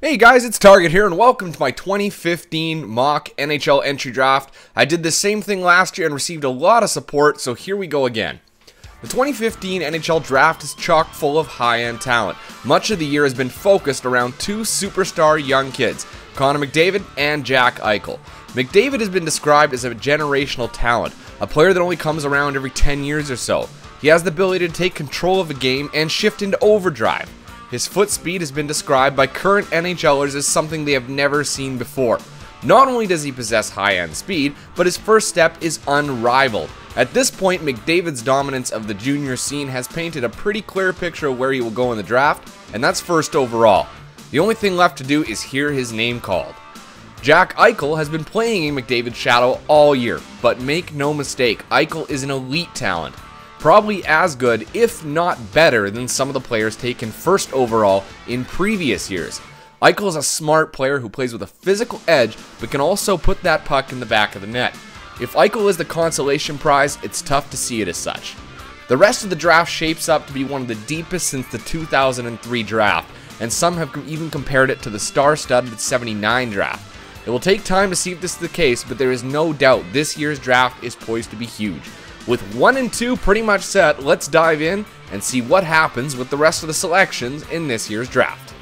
Hey guys, it's Target here and welcome to my 2015 mock NHL entry draft. I did the same thing last year and received a lot of support, so here we go again. The 2015 NHL draft is chock full of high-end talent. Much of the year has been focused around two superstar young kids, Connor McDavid and Jack Eichel. McDavid has been described as a generational talent, a player that only comes around every 10 years or so. He has the ability to take control of a game and shift into overdrive. His foot speed has been described by current NHLers as something they have never seen before. Not only does he possess high-end speed, but his first step is unrivaled. At this point, McDavid's dominance of the junior scene has painted a pretty clear picture of where he will go in the draft, and that's first overall. The only thing left to do is hear his name called. Jack Eichel has been playing in McDavid's shadow all year, but make no mistake, Eichel is an elite talent. Probably as good, if not better, than some of the players taken first overall in previous years. Eichel is a smart player who plays with a physical edge, but can also put that puck in the back of the net. If Eichel is the consolation prize, it's tough to see it as such. The rest of the draft shapes up to be one of the deepest since the 2003 draft, and some have even compared it to the star-studded 79 draft. It will take time to see if this is the case, but there is no doubt this year's draft is poised to be huge. With 1 and 2 pretty much set, let's dive in and see what happens with the rest of the selections in this year's draft.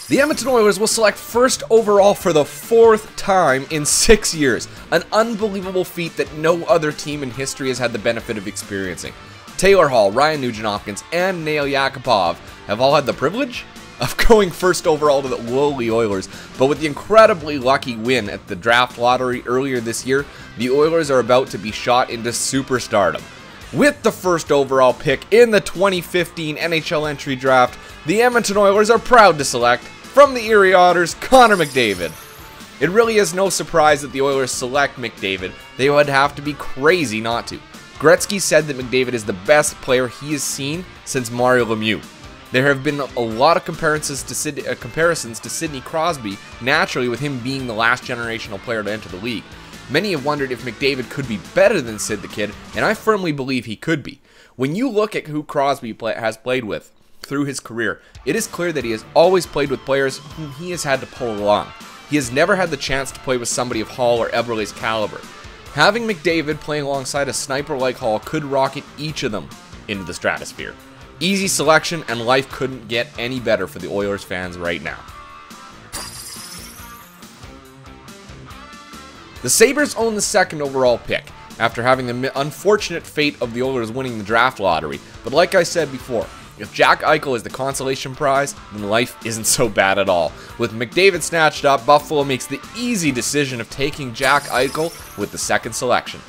The Edmonton Oilers will select first overall for the 4th time in 6 years, an unbelievable feat that no other team in history has had the benefit of experiencing. Taylor Hall, Ryan Nugent-Hopkins, and Nail Yakupov have all had the privilege of going first overall to the lowly Oilers, but with the incredibly lucky win at the draft lottery earlier this year, the Oilers are about to be shot into superstardom. With the first overall pick in the 2015 NHL entry draft, the Edmonton Oilers are proud to select, from the Erie Otters, Connor McDavid. It really is no surprise that the Oilers select McDavid. They would have to be crazy not to. Gretzky said that McDavid is the best player he has seen since Mario Lemieux. There have been a lot of comparisons to Sidney Crosby, naturally with him being the last generational player to enter the league. Many have wondered if McDavid could be better than Sid the Kid, and I firmly believe he could be. When you look at who Crosby has played with through his career, it is clear that he has always played with players whom he has had to pull along. He has never had the chance to play with somebody of Hall or Eberle's caliber. Having McDavid playing alongside a sniper like Hall could rocket each of them into the stratosphere. Easy selection, and life couldn't get any better for the Oilers fans right now. The Sabres own the second overall pick, after having the unfortunate fate of the Oilers winning the draft lottery. But like I said before, if Jack Eichel is the consolation prize, then life isn't so bad at all. With McDavid snatched up, Buffalo makes the easy decision of taking Jack Eichel with the second selection.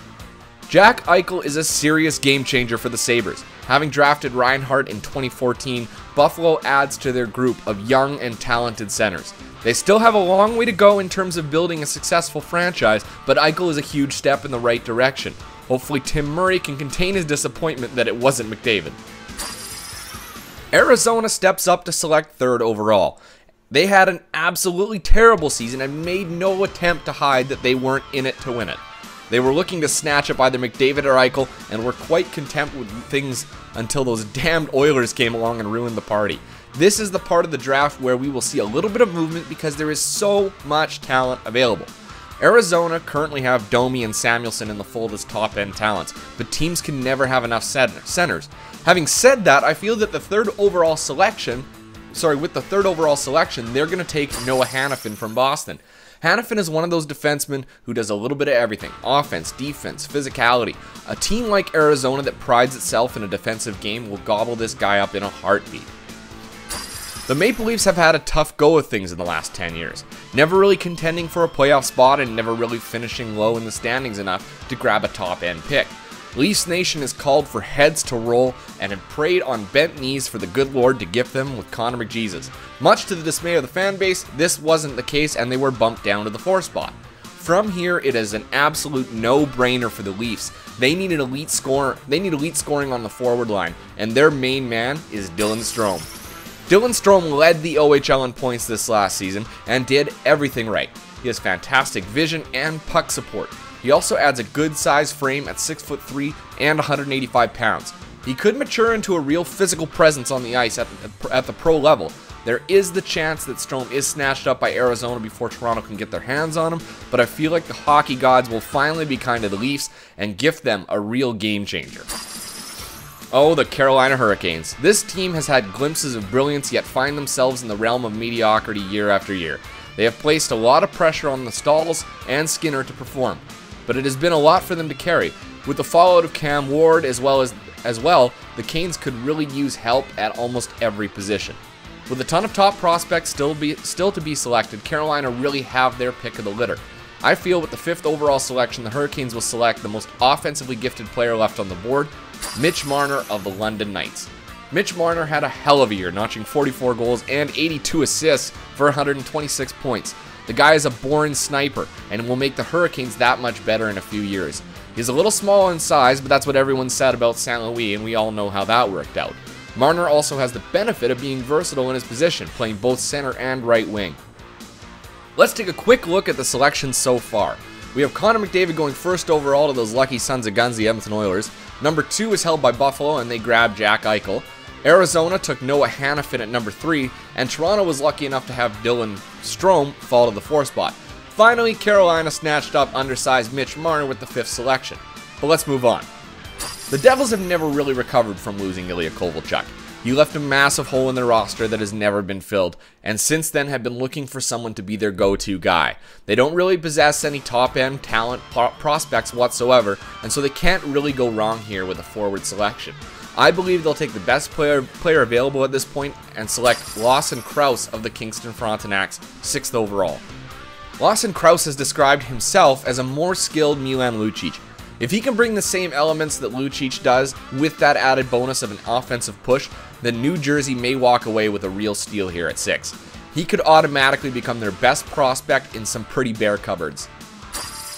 Jack Eichel is a serious game changer for the Sabres. Having drafted Reinhart in 2014, Buffalo adds to their group of young and talented centers. They still have a long way to go in terms of building a successful franchise, but Eichel is a huge step in the right direction. Hopefully Tim Murray can contain his disappointment that it wasn't McDavid. Arizona steps up to select third overall. They had an absolutely terrible season and made no attempt to hide that they weren't in it to win it. They were looking to snatch up either McDavid or Eichel and were quite content with things until those damned Oilers came along and ruined the party. This is the part of the draft where we will see a little bit of movement because there is so much talent available. Arizona currently have Domi and Samuelson in the fold as top-end talents, but teams can never have enough centers. Having said that, I feel that with the third overall selection, they're going to take Noah Hanifin from Boston. Hanifin is one of those defensemen who does a little bit of everything: offense, defense, physicality. A team like Arizona that prides itself in a defensive game will gobble this guy up in a heartbeat. The Maple Leafs have had a tough go of things in the last 10 years, never really contending for a playoff spot and never really finishing low in the standings enough to grab a top-end pick. Leafs Nation has called for heads to roll and had prayed on bent knees for the good Lord to gift them with Connor McJesus. Much to the dismay of the fan base, this wasn't the case and they were bumped down to the 4th spot. From here, it is an absolute no-brainer for the Leafs. They need elite scoring on the forward line, and their main man is Dylan Strome. Dylan Strome led the OHL in points this last season and did everything right. He has fantastic vision and puck support. He also adds a good size frame at 6'3" and 185 pounds. He could mature into a real physical presence on the ice at the pro level. There is the chance that Strome is snatched up by Arizona before Toronto can get their hands on him, but I feel like the hockey gods will finally be kind to the Leafs and gift them a real game changer. Oh, the Carolina Hurricanes. This team has had glimpses of brilliance yet find themselves in the realm of mediocrity year after year. They have placed a lot of pressure on the Stalls and Skinner to perform, but it has been a lot for them to carry. With the fallout of Cam Ward as well, the Canes could really use help at almost every position. With a ton of top prospects still to be selected, Carolina really have their pick of the litter. I feel with the 5th overall selection, the Hurricanes will select the most offensively gifted player left on the board, Mitch Marner of the London Knights. Mitch Marner had a hell of a year, notching 44 goals and 82 assists for 126 points. The guy is a born sniper and will make the Hurricanes that much better in a few years. He's a little small in size, but that's what everyone said about St. Louis, and we all know how that worked out. Marner also has the benefit of being versatile in his position, playing both center and right wing. Let's take a quick look at the selections so far. We have Connor McDavid going 1st overall to those lucky sons of guns, the Edmonton Oilers. Number 2 is held by Buffalo, and they grabbed Jack Eichel. Arizona took Noah Hanifin at number 3, and Toronto was lucky enough to have Dylan Strome fall to the 4th spot. Finally, Carolina snatched up undersized Mitch Marner with the 5th selection. But let's move on. The Devils have never really recovered from losing Ilya Kovalchuk. He left a massive hole in their roster that has never been filled, and since then have been looking for someone to be their go-to guy. They don't really possess any top-end talent prospects whatsoever, and so they can't really go wrong here with a forward selection. I believe they'll take the best player available at this point and select Lawson Crouse of the Kingston Frontenacs, 6th overall. Lawson Crouse has described himself as a more skilled Milan Lucic. If he can bring the same elements that Lucic does with that added bonus of an offensive push, then New Jersey may walk away with a real steal here at 6. He could automatically become their best prospect in some pretty bare cupboards.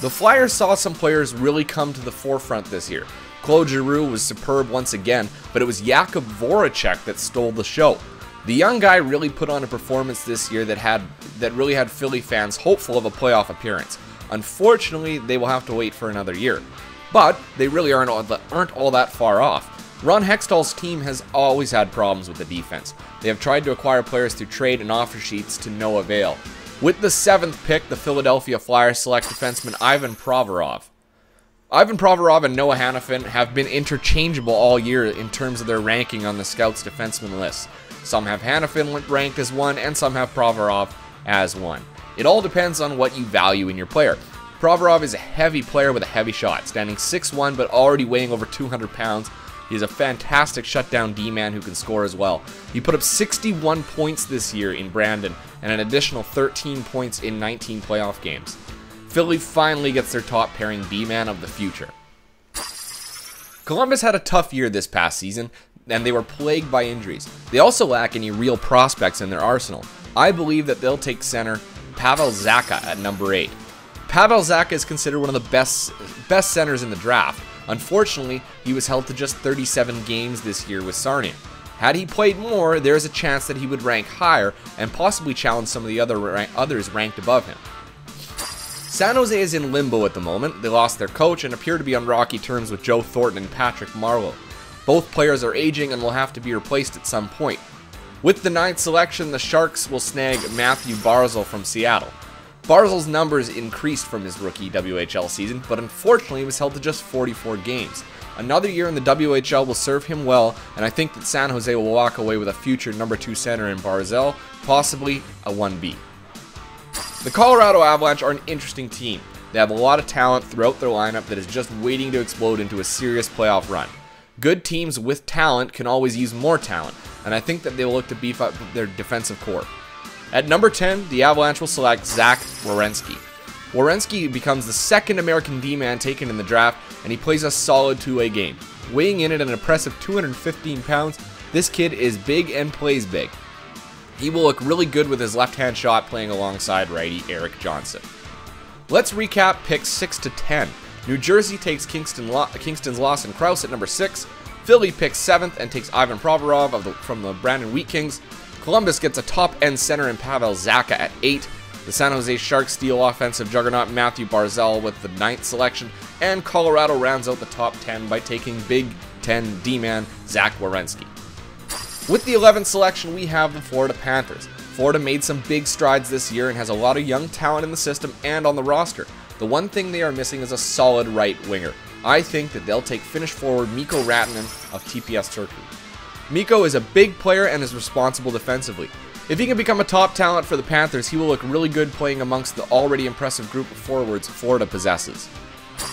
The Flyers saw some players really come to the forefront this year. Claude Giroux was superb once again, but it was Jakub Voracek that stole the show. The young guy really put on a performance this year that really had Philly fans hopeful of a playoff appearance. Unfortunately, they will have to wait for another year. But they really aren't all that far off. Ron Hextall's team has always had problems with the defense. They have tried to acquire players through trade and offer sheets to no avail. With the 7th pick, the Philadelphia Flyers select defenseman Ivan Provorov. Ivan Provorov and Noah Hanifin have been interchangeable all year in terms of their ranking on the Scouts defenseman list. Some have Hanifin ranked as 1 and some have Provorov as 1. It all depends on what you value in your player. Provorov is a heavy player with a heavy shot, standing 6'1" but already weighing over 200 pounds. He's a fantastic shutdown D-man who can score as well. He put up 61 points this year in Brandon and an additional 13 points in 19 playoff games. Philly finally gets their top pairing D-man of the future. Columbus had a tough year this past season, and they were plagued by injuries. They also lack any real prospects in their arsenal. I believe that they'll take center Pavel Zacha at number 8. Pavel Zacha is considered one of the best centers in the draft. Unfortunately, he was held to just 37 games this year with Sarnia. Had he played more, there is a chance that he would rank higher and possibly challenge some of the others ranked above him. San Jose is in limbo at the moment. They lost their coach and appear to be on rocky terms with Joe Thornton and Patrick Marleau. Both players are aging and will have to be replaced at some point. With the 9th selection, the Sharks will snag Matthew Barzal from Seattle. Barzal's numbers increased from his rookie WHL season, but unfortunately he was held to just 44 games. Another year in the WHL will serve him well, and I think that San Jose will walk away with a future number 2 center in Barzal, possibly a 1B. The Colorado Avalanche are an interesting team. They have a lot of talent throughout their lineup that is just waiting to explode into a serious playoff run. Good teams with talent can always use more talent, and I think that they will look to beef up their defensive core. At number 10, the Avalanche will select Zach Werenski. Werenski becomes the second American D-man taken in the draft, and he plays a solid two-way game. Weighing in at an impressive 215 pounds, this kid is big and plays big. He will look really good with his left-hand shot playing alongside righty Eric Johnson. Let's recap picks 6 to 10. New Jersey takes Kingston's Lawson Crouse at number 6. Philly picks 7th and takes Ivan Provorov from the Brandon Wheat Kings. Columbus gets a top-end center in Pavel Zacha at 8. The San Jose Sharks steal offensive juggernaut Matthew Barzal with the 9th selection. And Colorado rounds out the top 10 by taking Big Ten D-man Zach Werenski. With the 11th selection, we have the Florida Panthers. Florida made some big strides this year and has a lot of young talent in the system and on the roster. The one thing they are missing is a solid right winger. I think that they'll take Finnish forward Mikko Rantanen of TPS Turku. Mikko is a big player and is responsible defensively. If he can become a top talent for the Panthers, he will look really good playing amongst the already impressive group of forwards Florida possesses.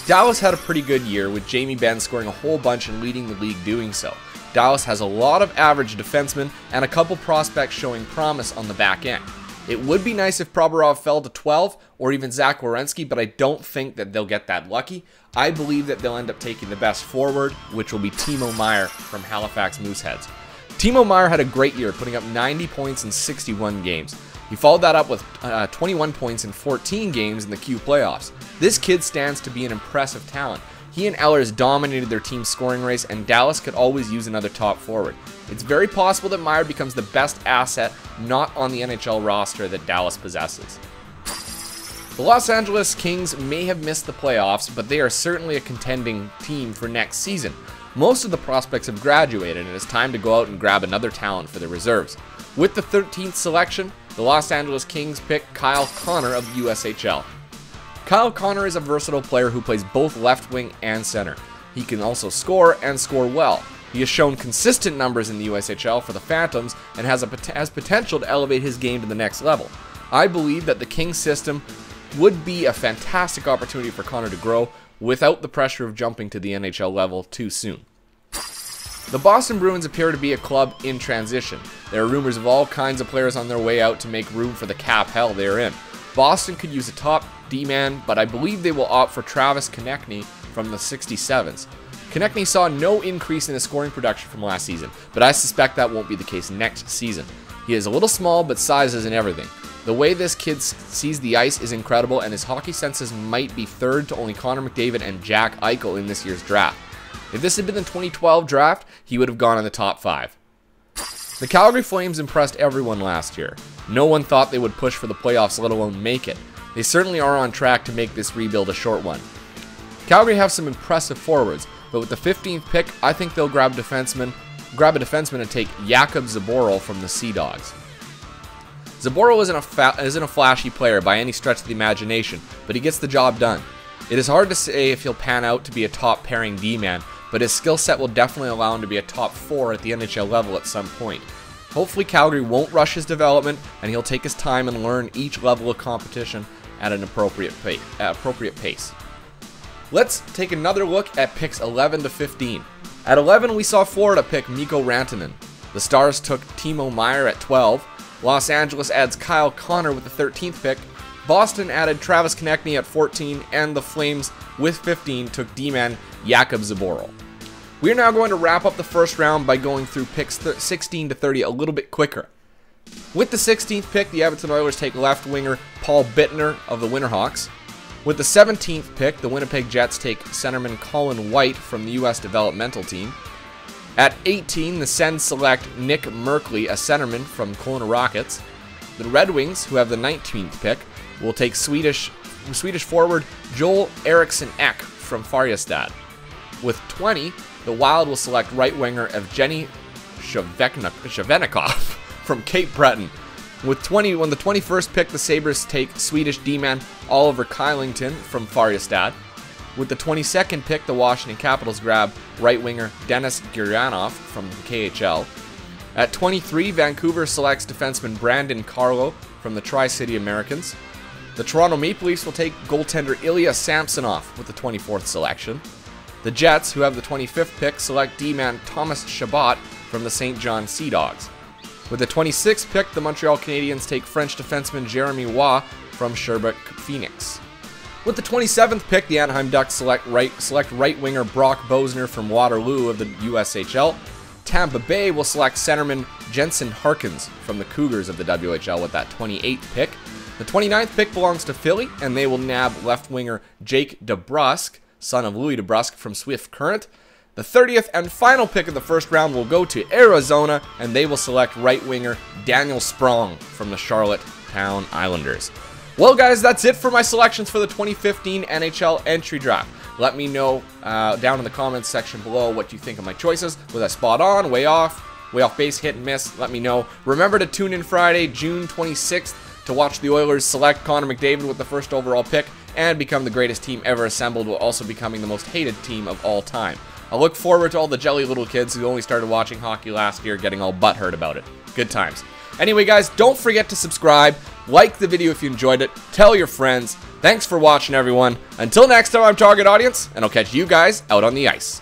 Dallas had a pretty good year, with Jamie Benn scoring a whole bunch and leading the league doing so. Dallas has a lot of average defensemen and a couple prospects showing promise on the back end. It would be nice if Provorov fell to 12 or even Zach Werenski, but I don't think that they'll get that lucky. I believe that they'll end up taking the best forward, which will be Timo Meier from Halifax Mooseheads. Timo Meier had a great year, putting up 90 points in 61 games. He followed that up with 21 points in 14 games in the Q playoffs. This kid stands to be an impressive talent. He and Ehlers dominated their team's scoring race, and Dallas could always use another top forward. It's very possible that Meier becomes the best asset not on the NHL roster that Dallas possesses. The Los Angeles Kings may have missed the playoffs, but they are certainly a contending team for next season. Most of the prospects have graduated, and it's time to go out and grab another talent for the reserves. With the 13th selection, the Los Angeles Kings pick Kyle Connor of the USHL. Kyle Connor is a versatile player who plays both left wing and center. He can also score and score well. He has shown consistent numbers in the USHL for the Phantoms and has potential to elevate his game to the next level. I believe that the Kings system would be a fantastic opportunity for Connor to grow without the pressure of jumping to the NHL level too soon. The Boston Bruins appear to be a club in transition. There are rumors of all kinds of players on their way out to make room for the cap hell they're in. Boston could use a top D-man, but I believe they will opt for Travis Konecny from the 67s. Konecny saw no increase in his scoring production from last season, but I suspect that won't be the case next season. He is a little small, but size isn't everything. The way this kid sees the ice is incredible, and his hockey senses might be third to only Connor McDavid and Jack Eichel in this year's draft. If this had been the 2012 draft, he would have gone in the top 5. The Calgary Flames impressed everyone last year. No one thought they would push for the playoffs, let alone make it. They certainly are on track to make this rebuild a short one. Calgary have some impressive forwards, but with the 15th pick, I think they'll grab a defenseman and take Jakub Zboril from the Sea Dogs. Zboril isn't a flashy player by any stretch of the imagination, but he gets the job done. It is hard to say if he'll pan out to be a top pairing D-man, but his skill set will definitely allow him to be a top 4 at the NHL level at some point. Hopefully Calgary won't rush his development, and he'll take his time and learn each level of competition at an appropriate pace. Let's take another look at picks 11 to 15. At 11, we saw Florida pick Mikko Rantanen. The Stars took Timo Meier at 12. Los Angeles adds Kyle Connor with the 13th pick. Boston added Travis Konecny at 14, and the Flames, with 15, took D-man Jakub Zboril. We are now going to wrap up the first round by going through picks 16 to 30 a little bit quicker. With the 16th pick, the Edmonton Oilers take left winger Paul Bittner of the Winterhawks. With the 17th pick, the Winnipeg Jets take centerman Colin White from the U.S. developmental team. At 18, the Sens select Nick Merkley, a centerman from Kelowna Rockets. The Red Wings, who have the 19th pick, will take Swedish forward Joel Eriksson Ek from Färjestad. With 20, the Wild will select right winger Evgeny Chevenikov from Cape Breton. When the 21st pick, the Sabres take Swedish D-man Oliver Kylington from Färjestad. With the 22nd pick, the Washington Capitals grab right winger Denis Gurianov from the KHL. At 23, Vancouver selects defenseman Brandon Carlo from the Tri-City Americans. The Toronto Maple Leafs will take goaltender Ilya Samsonov with the 24th selection. The Jets, who have the 25th pick, select D-man Thomas Chabot from the St. John Sea Dogs. With the 26th pick, the Montreal Canadiens take French defenseman Jeremy Waugh from Sherbrooke Phoenix. With the 27th pick, the Anaheim Ducks select right winger Brock Bosner from Waterloo of the USHL. Tampa Bay will select centerman Jensen Harkins from the Cougars of the WHL with that 28th pick. The 29th pick belongs to Philly, and they will nab left winger Jake DeBrusk, son of Louis DeBrusk from Swift Current. The 30th and final pick of the first round will go to Arizona, and they will select right winger Daniel Sprong from the Charlottetown Islanders. Well, guys, that's it for my selections for the 2015 NHL entry draft. Let me know down in the comments section below what you think of my choices. Was I spot on, way off base, hit and miss? Let me know. Remember to tune in Friday, June 26th to watch the Oilers select Connor McDavid with the first overall pick and become the greatest team ever assembled, while also becoming the most hated team of all time. I look forward to all the jelly little kids who only started watching hockey last year getting all butthurt about it. Good times. Anyway, guys, don't forget to subscribe, like the video if you enjoyed it, tell your friends. Thanks for watching, everyone. Until next time, I'm Target Audience, and I'll catch you guys out on the ice.